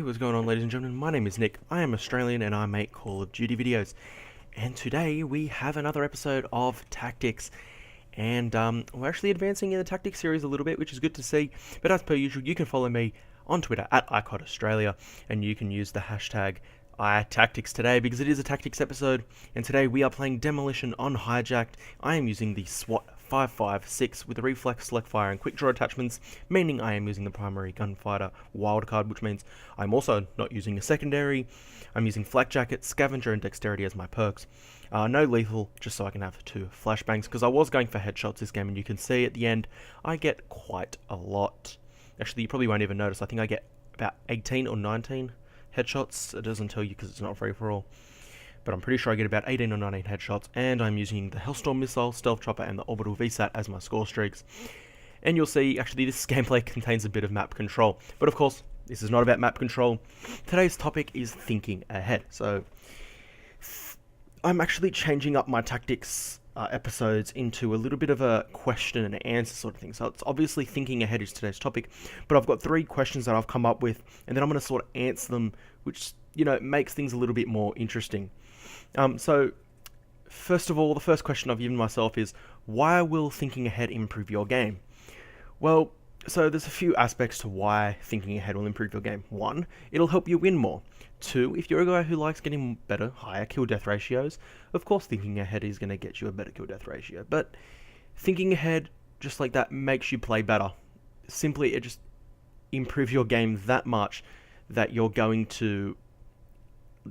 what's going on, ladies and gentlemen? My name is Nick. I am Australian and I make Call of Duty videos. And today we have another episode of Tactics. And we're actually advancing in the Tactics series a little bit, which is good to see. But as per usual, you can follow me on Twitter at @ICODAustralia, and you can use the hashtag #iTactics today because it is a Tactics episode. And today we are playing Demolition on Hijacked. I am using the SWAT 556 with the reflex, select fire and quick draw attachments, meaning I am using the primary gunfighter wildcard, which means I'm also not using a secondary. I'm using flak jacket, scavenger and dexterity as my perks. No lethal, just so I can have 2 flashbangs, because I was going for headshots this game, and you can see at the end I get quite a lot. Actually, you probably won't even notice. I think I get about 18 or 19 headshots. It doesn't tell you because it's not free for all. But I'm pretty sure I get about 18 or 19 headshots, and I'm using the Hellstorm missile, stealth chopper, and the orbital VSAT as my score streaks. And you'll see, actually, this gameplay contains a bit of map control. But of course, this is not about map control. Today's topic is thinking ahead. So, I'm actually changing up my tactics episodes into a little bit of a question and answer sort of thing. So it's obviously thinking ahead is today's topic, but I've got 3 questions that I've come up with, and then I'm going to sort of answer them, which, you know, makes things a little bit more interesting. So, first of all, the first question I've given myself is, why will thinking ahead improve your game? Well, so there's a few aspects to why thinking ahead will improve your game. 1, it'll help you win more. 2, if you're a guy who likes getting better, higher kill-death ratios, of course thinking ahead is going to get you a better kill-death ratio. But thinking ahead, just like that, makes you play better. Simply, it just improves your game that much that you're going to,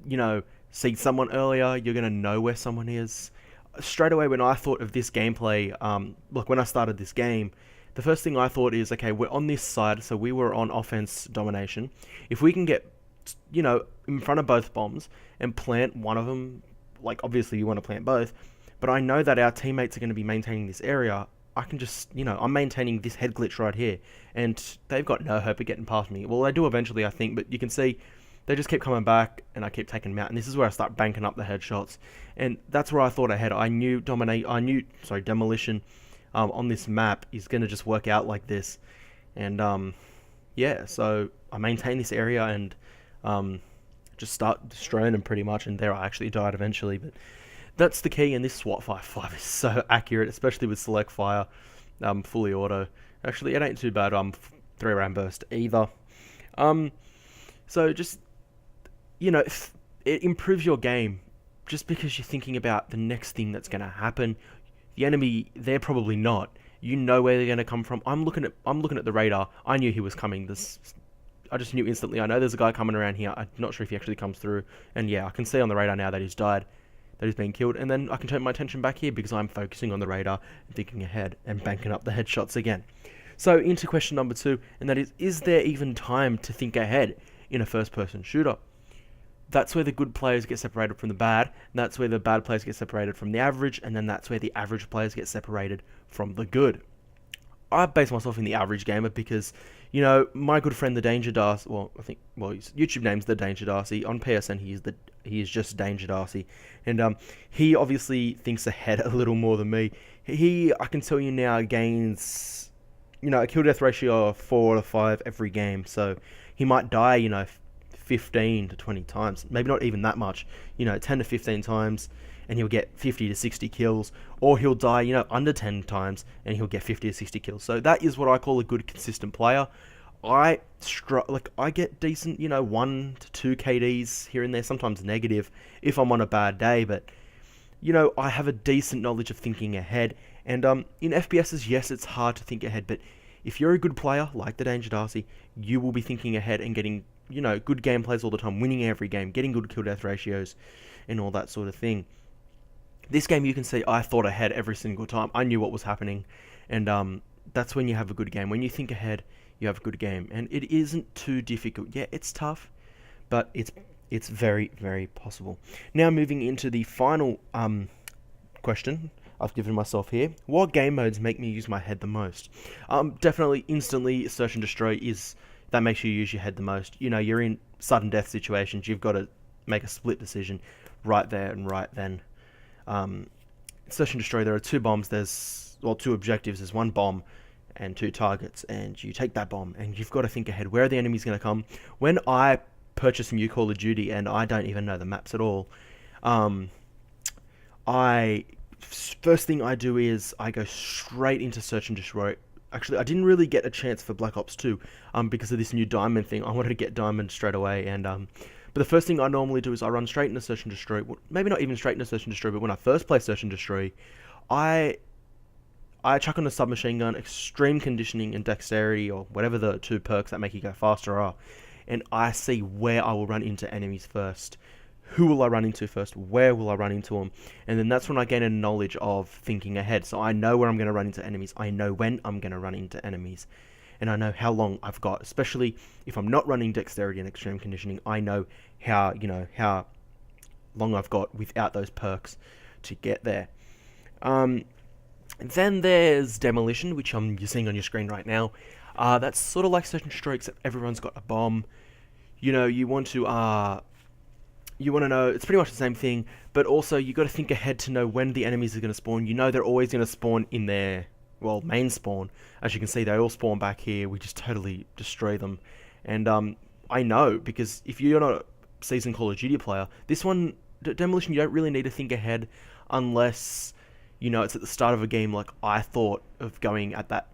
you know, see someone earlier, you're going to know where someone is. Straight away when I thought of this gameplay, look, when I started this game, the first thing I thought is, okay, we're on this side, so we were on offense domination. If we can get, you know, in front of both bombs and plant one of them, like obviously you want to plant both, but I know that our teammates are going to be maintaining this area. I can just, you know, I'm maintaining this head glitch right here, and they've got no hope of getting past me. Well, they do eventually, I think, but you can see they just keep coming back, and I keep taking them out, and this is where I start banking up the headshots, and that's where I thought ahead. I knew Demolition on this map is going to just work out like this, and yeah, so I maintain this area and just start destroying them pretty much, and there I actually died eventually, but that's the key, and this SWAT 5.5 is so accurate, especially with select fire, fully auto. Actually, it ain't too bad, 3-round burst either. So just, you know, it improves your game just because you're thinking about the next thing that's going to happen. The enemy, they're probably not. You know where they're going to come from. I'm looking at the radar. I knew he was coming. I just knew instantly. I know there's a guy coming around here. I'm not sure if he actually comes through. And yeah, I can see on the radar now that he's died, that he's been killed. And then I can turn my attention back here because I'm focusing on the radar and thinking ahead and banking up the headshots again. So into question number 2, and that is there even time to think ahead in a first-person shooter? That's where the good players get separated from the bad, and that's where the bad players get separated from the average, and then that's where the average players get separated from the good. I base myself in the average gamer because, you know, my good friend the Danger Darcy, his YouTube name's the Danger Darcy. On PSN he is just Danger Darcy, and he obviously thinks ahead a little more than me. He, I can tell you now, gains, you know, a kill death ratio of 4 or 5 every game, so he might die, you know, 15 to 20 times, maybe not even that much, you know, 10 to 15 times, and he'll get 50 to 60 kills, or he'll die, you know, under 10 times, and he'll get 50 to 60 kills. So that is what I call a good, consistent player. I get decent, you know, 1 to 2 KDs here and there, sometimes negative, if I'm on a bad day, but, you know, I have a decent knowledge of thinking ahead, and in FPSs, yes, it's hard to think ahead, but if you're a good player, like the Danger Darcy, you will be thinking ahead and getting, you know, good gameplays all the time, winning every game, getting good kill-death ratios, and all that sort of thing. This game, you can see, I thought ahead every single time. I knew what was happening, and that's when you have a good game. When you think ahead, you have a good game, and it isn't too difficult. Yeah, it's tough, but it's very, very possible. Now, moving into the final question I've given myself here. What game modes make me use my head the most? Definitely, instantly, search and destroy that makes you use your head the most. You know, you're in sudden death situations. You've got to make a split decision right there and right then. Search and destroy, there are 2 bombs. There's, well, 2 objectives. There's 1 bomb and 2 targets, and you take that bomb, and you've got to think ahead. Where are the enemies going to come? When I purchase a new Call of Duty and I don't even know the maps at all, um, first thing I do is I go straight into search and destroy. Actually, I didn't really get a chance for Black Ops 2, because of this new diamond thing. I wanted to get diamond straight away, and but the first thing I normally do is I run straight into search and destroy. Well, maybe not even straight into search and destroy, but when I first play search and destroy, I chuck on a submachine gun, extreme conditioning and dexterity, or whatever the two perks that make you go faster are, and I see where I will run into enemies first. Who will I run into first? Where will I run into them? And then that's when I gain a knowledge of thinking ahead. So I know where I'm going to run into enemies. I know when I'm going to run into enemies. And I know how long I've got. Especially if I'm not running dexterity and extreme conditioning, I know how long I've got without those perks to get there. Then there's demolition, which you're seeing on your screen right now. That's sort of like search and destroy, except everyone's got a bomb. You want to know, it's pretty much the same thing, but also you got to think ahead to know when the enemies are going to spawn. They're always going to spawn in their, main spawn. As you can see, they all spawn back here. We just totally destroy them. And I know, because if you're not a seasoned Call of Duty player, this one, demolition, you don't really need to think ahead unless, it's at the start of a game like I thought of going at that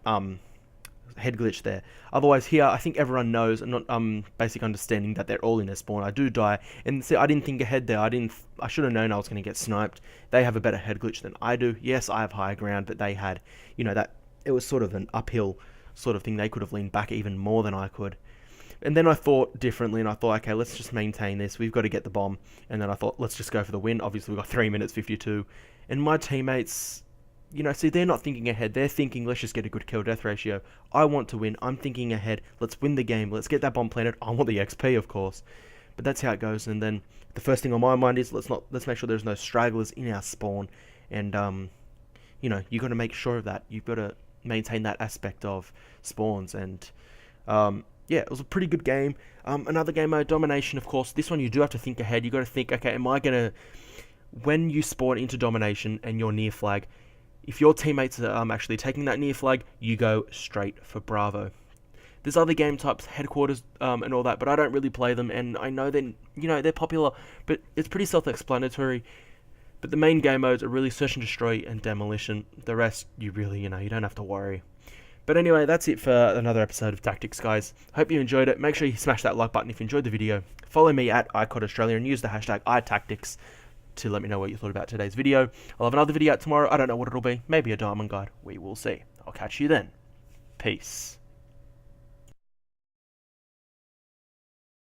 head glitch there. Otherwise, here, I think everyone knows, and not basic understanding that they're all in their spawn. I do die, and see, I didn't think ahead there. I should have known I was going to get sniped. They have a better head glitch than I do. Yes, I have higher ground, but they had, that it was sort of an uphill sort of thing. They could have leaned back even more than I could. And then I thought differently, and I thought, okay, let's just maintain this. We've got to get the bomb. And then I thought, let's just go for the win. Obviously, we've got 3 minutes 52, and my teammates, see, they're not thinking ahead. They're thinking, let's just get a good kill-death ratio. I want to win. I'm thinking ahead. Let's win the game. Let's get that bomb planted. I want the XP, of course. But that's how it goes. And then the first thing on my mind is, let's make sure there's no stragglers in our spawn. And, you got to make sure of that. You've got to maintain that aspect of spawns. And, yeah, it was a pretty good game. Another game mode, domination, of course. This one, you do have to think ahead. You got to think, okay, am I going to... When you spawn into domination and you're near flag, if your teammates are actually taking that near flag, you go straight for Bravo. There's other game types, headquarters, and all that, but I don't really play them, and I know they're popular, but it's pretty self-explanatory. But the main game modes are really search and destroy and demolition. The rest, you really, you don't have to worry. But anyway, that's it for another episode of Tactics, guys. Hope you enjoyed it. Make sure you smash that like button if you enjoyed the video. Follow me at @ICODAustralia and use the hashtag #iTactics to let me know what you thought about today's video. I'll have another video out tomorrow. I don't know what it'll be. Maybe a diamond guide. We will see. I'll catch you then. Peace.